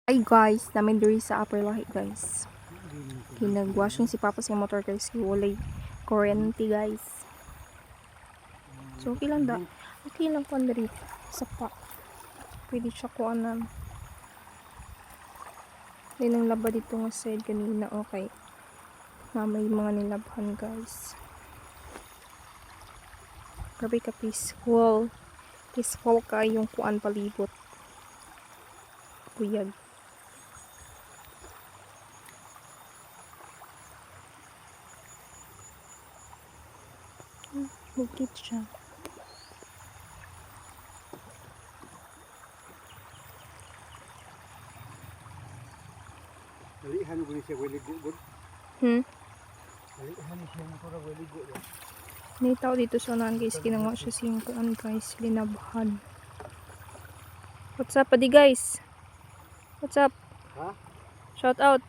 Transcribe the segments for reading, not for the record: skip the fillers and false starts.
Hi guys, namin diri sa upper lahi guys. Kinag-washing si Papa sa motor guys, walay kuryente guys. So okay lang da. Okay lang po diri sa pa. Pwede siya kuanan. Dinang laba dito nga side kanina okay. May mga nilabhan guys. Grabe ka peaceful. Peaceful ka yung kuan palibot. Kuyag. Bukit siya. Dalihan ko siya wali good. Dalihan siya mo para wali good. May tao dito sa unahan guys, ginawa siya siyang kuan guys, linabhan. What's up padi guys? What's up? Ha? Shout out.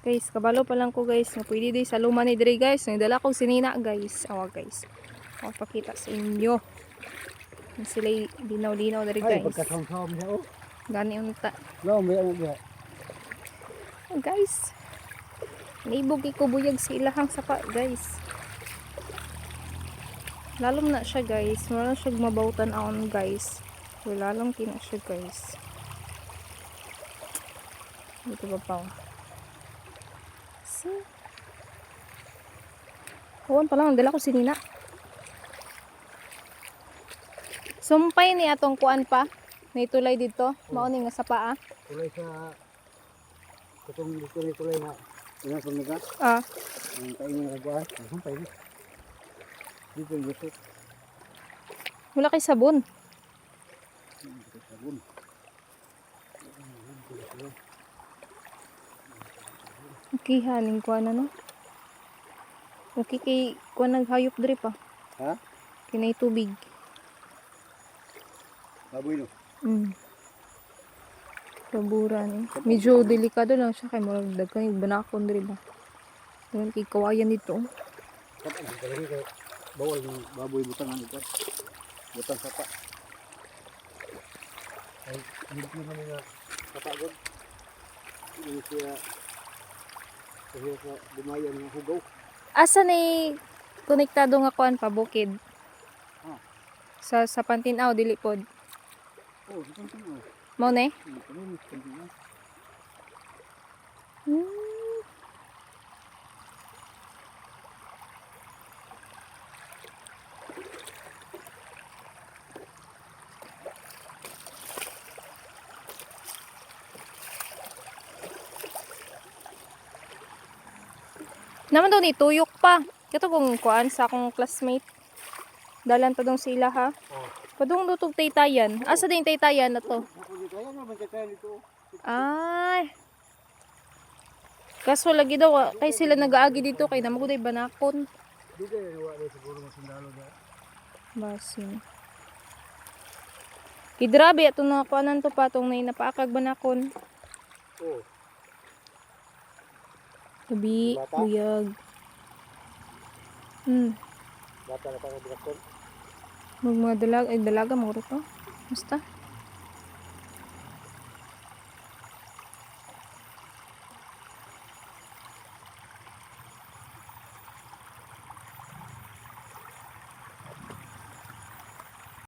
Guys, kabalo pa lang ko guys, na pwede di sa luma ni diri guys, nagdala kong sinina guys. Awa guys. Pakita sa inyo. Sila dinaw-dinaw diri Ay, guys. pagkasawsaw niya oh. Gani unta. Law may ano ba? Oh, guys. Naibog ko buyag sa ilahang sapa guys. Lalom na siya guys. Wala siya mabautan aon guys. Lalom kina siya guys. Dito ba pa? See? Huwag pa lang. Dala ko sinina. Sumpay ni atong kuan pa. May tulay dito. Mauni nga sa paa. Tulay sa katong dito ni tulay na. Ina pamiga. Ah. Ang kainin nga buwan. Sumpay ni. Dito yung gusto. Wala kay sabon. Sabon. Okay, haling kuan na no. Okay kay kuan naghayop diri pa. Ha? Kinay tubig. Baboy no. Kaburan. Medyo delikado lang siya kay murag daghan yung banakon diri ba. Yan kay kawayan dito. Kapag kalari kay bawal ng baboy butang ang ito. Butang sapa. Ay, hindi man nga kapagod. Hindi siya kaya sa dumayan ng hugaw. Asa ni konektado nga kuan pa bukid? Ah. Sa Pantinaw dili pod. Oh, ito mo. Mao ne? Naman daw ni tuyok pa. Kato kung kuan sa akong classmate. Dalan pa dong sila ha. Oh. Padung lutog taytayan. Asa din taytayan na to? Ako dito, ayan naman kaya dito. Ay. Kaso lagi daw kay sila nagaagi dito kay namaguday banakon. Dito yan, wala siguro masundalo na. Basin. Kidrabe ato na kuanan to patong na napaakag banakon. Oh. Tabi, Bata? buyag. Bata na tayo binakon. Mga dalaga, ay dalaga mo to. Basta.